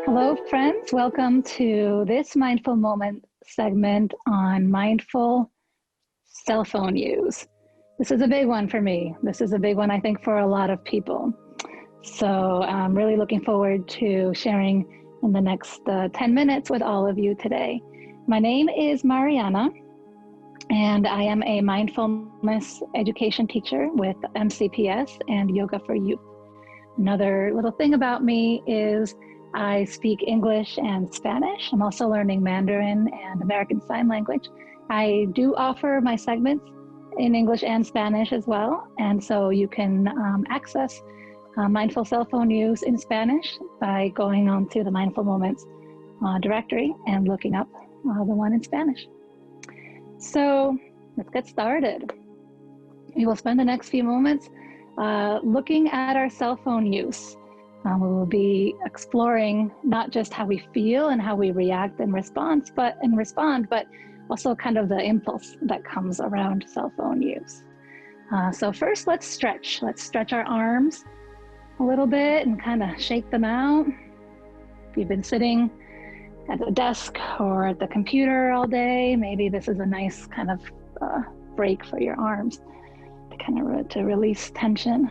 Hello, friends. Welcome to this Mindful Moment segment on mindful cell phone use. This is a big one for me. This is a big one, I think, for a lot of people. So I'm really looking forward to sharing in the next 10 minutes with all of you today. My name is Mariana, and I am a mindfulness education teacher with MCPS and Yoga for Youth. Another little thing about me is I speak English and Spanish. I'm also learning Mandarin and American Sign Language. I do offer my segments in English and Spanish as well. And so you can access mindful cell phone use in Spanish by going onto the Mindful Moments directory and looking up the one in Spanish. So let's get started. We will spend the next few moments looking at our cell phone use. We will be exploring not just how we feel and how we react and respond, but also kind of the impulse that comes around cell phone use. So first, let's stretch. Let's stretch our arms a little bit and kind of shake them out. If you've been sitting at the desk or at the computer all day, maybe this is a nice kind of break for your arms to kind of to release tension.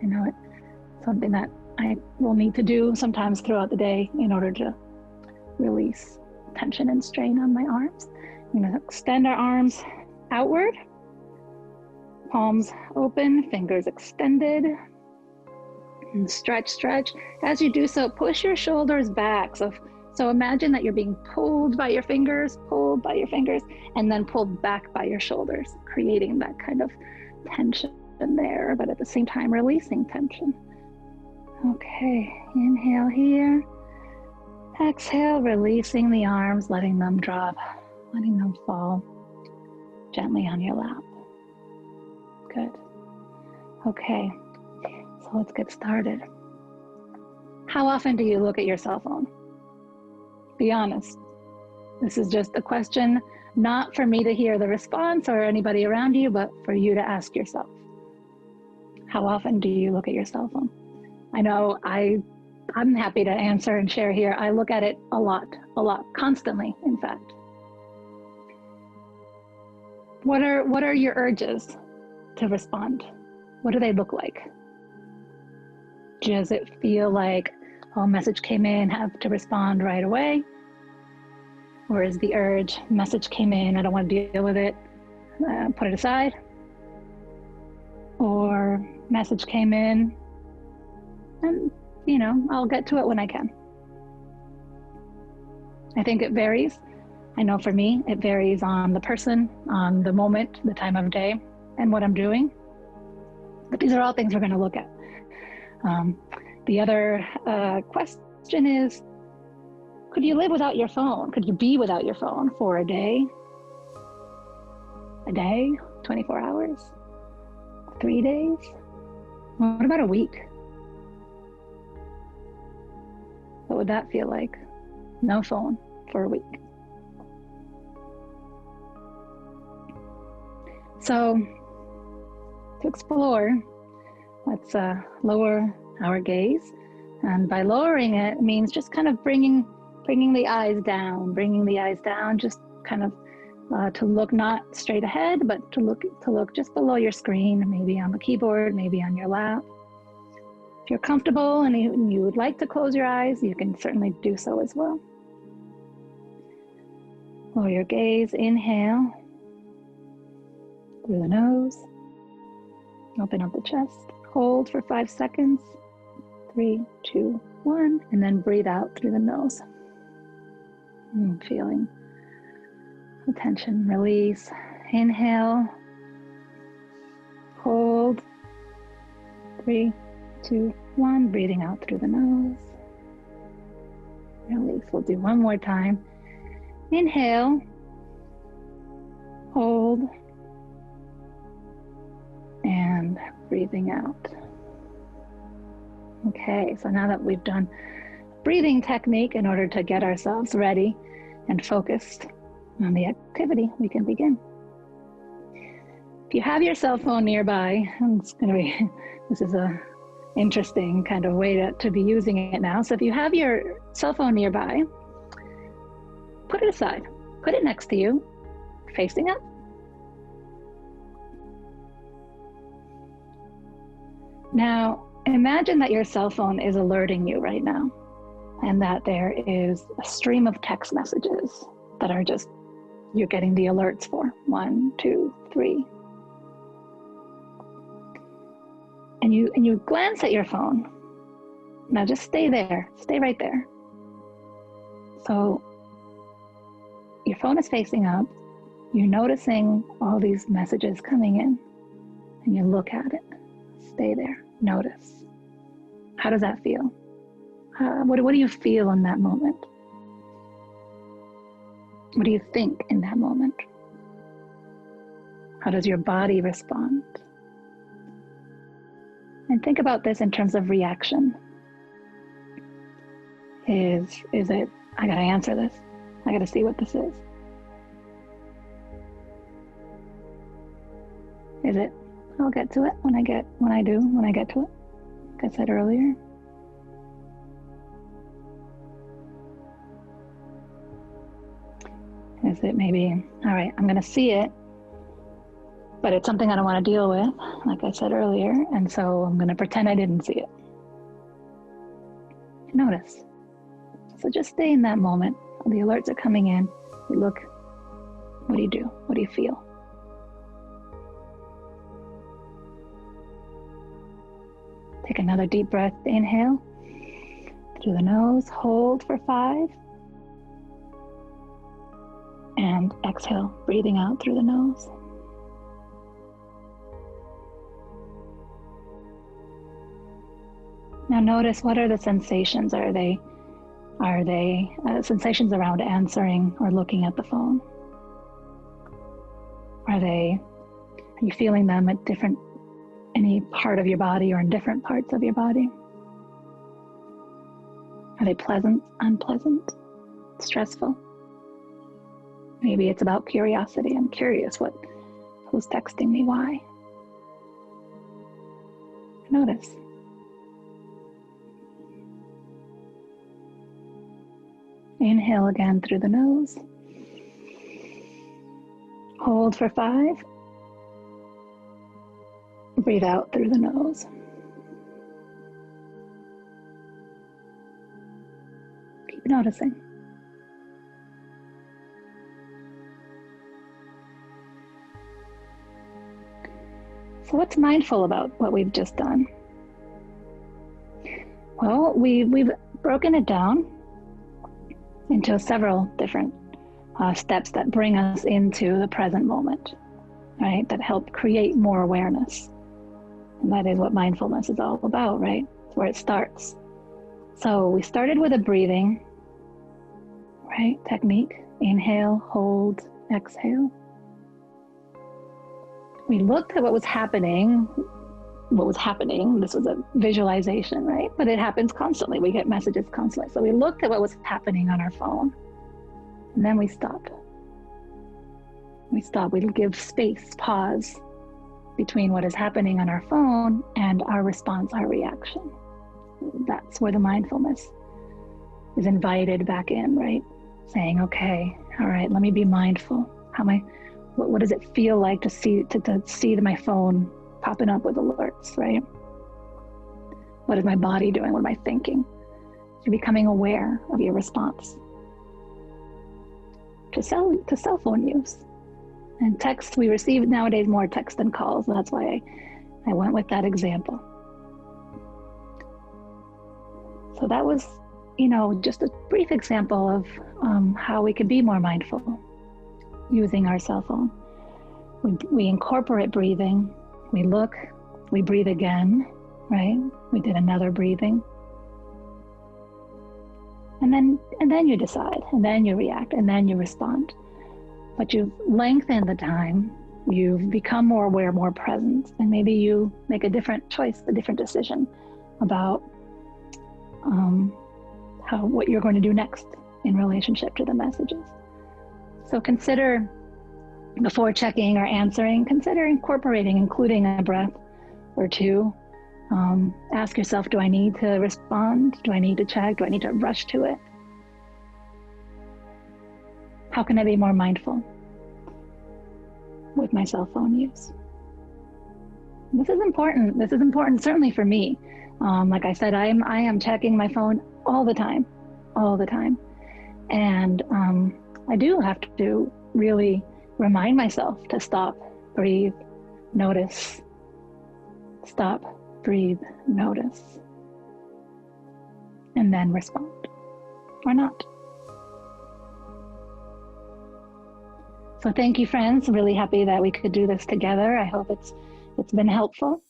I know it's something that I will need to do sometimes throughout the day in order to release tension and strain on my arms. I'm going to extend our arms outward, palms open, fingers extended, and stretch, stretch. As you do so, push your shoulders back. So imagine that you're being pulled by your fingers, and then pulled back by your shoulders, creating that kind of tension there, but at the same time releasing tension. Okay, inhale here. Exhale, releasing the arms, letting them drop, letting them fall gently on your lap. Good. Okay, so let's get started. How often do you look at your cell phone? Be honest. This is just a question, not for me to hear the response or anybody around you, but for you to ask yourself. How often do you look at your cell phone? I know I'm happy to answer and share here. I look at it a lot, constantly, in fact. What are your urges to respond? What do they look like? Does it feel like, oh, message came in, have to respond right away? Or is the urge, message came in, I don't want to deal with it, put it aside? Or message came in, and I'll get to it when I can. I think it varies. I know for me, it varies on the person, on the moment, the time of day, and what I'm doing. But these are all things we're going to look at. The other question is, could you live without your phone? Could you be without your phone for a day? 24 hours? 3 days? What about a week? What would that feel like? No phone for a week. So, to explore, let's lower our gaze. And by lowering it means just kind of bringing the eyes down, just kind of to look not straight ahead, but to look just below your screen, maybe on the keyboard, maybe on your lap. If you're comfortable and you would like to close your eyes, you can certainly do so as well. Lower your gaze, inhale through the nose, open up the chest, hold for 5 seconds, 3, 2, 1, and then breathe out through the nose. And feeling the tension release. Inhale, hold, 3, 2, 1, breathing out through the nose. Release. We'll do one more time. Inhale, hold, and breathing out. Okay, so now that we've done breathing technique in order to get ourselves ready and focused on the activity, we can begin. If you have your cell phone nearby, this is a interesting kind of way to be using it now. So if you have your cell phone nearby, put it aside, put it next to you, facing up. Now, imagine that your cell phone is alerting you right now, and that there is a stream of text messages that are just, you're getting the alerts for. 1, 2, 3. And you glance at your phone. Now just stay there, stay right there. So your phone is facing up, you're noticing all these messages coming in, and you look at it. Stay there, notice. How does that feel? What do you feel in that moment? What do you think in that moment? How does your body respond? And think about this in terms of reaction. Is it, I gotta answer this. I gotta see what this is. Is it, I'll get to it when I get to it, like I said earlier. Is it maybe, all right, I'm gonna see it, but it's something I don't want to deal with, like I said earlier, and so I'm gonna pretend I didn't see it. Notice. So just stay in that moment. The alerts are coming in. You look, what do you do? What do you feel? Take another deep breath, inhale through the nose, hold for 5, and exhale, breathing out through the nose. Now notice, what are the sensations? Are they sensations around answering or looking at the phone? Are you feeling them at any part of your body or in different parts of your body? Are they pleasant, unpleasant, stressful? Maybe it's about curiosity. I'm curious who's texting me, why? Notice. Inhale again through the nose. Hold for 5. Breathe out through the nose. Keep noticing. So what's mindful about what we've just done? Well, we've broken it down into several different steps that bring us into the present moment, right? That help create more awareness. And that is what mindfulness is all about, right? It's where it starts. So we started with a breathing, right? Technique. Inhale, hold, exhale. We looked at what was happening. This was a visualization, right? But it happens constantly. We get messages constantly. So we looked at what was happening on our phone, and then we stopped. We give space, pause between what is happening on our phone and our response, our reaction. That's where the mindfulness is invited back in, right? Saying, okay, all right, let me be mindful. What does it feel like to see my phone popping up with alerts, right? What is my body doing? What am I thinking? You're becoming aware of your response to cell phone use. And text, we receive nowadays more text than calls. That's why I went with that example. So that was, just a brief example of how we could be more mindful using our cell phone. We incorporate breathing. We look, we breathe again, right? We did another breathing. And then you decide, and then you react, and then you respond. But you've lengthened the time, you've become more aware, more present, and maybe you make a different choice, a different decision about what you're going to do next in relationship to the messages. So consider before checking or answering, consider including a breath or two. Ask yourself, do I need to respond? Do I need to check? Do I need to rush to it? How can I be more mindful with my cell phone use? This is important. This is important, certainly for me. Like I said, I am checking my phone all the time. And I do have to really remind myself to stop, breathe, notice. Stop, breathe, notice. And then respond, or not. So thank you, friends. Really happy that we could do this together. I hope it's been helpful.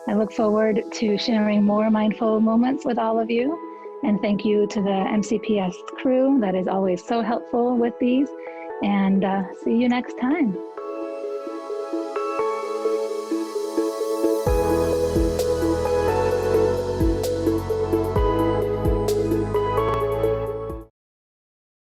I look forward to sharing more mindful moments with all of you. And thank you to the MCPS crew that is always so helpful with these. And see you next time.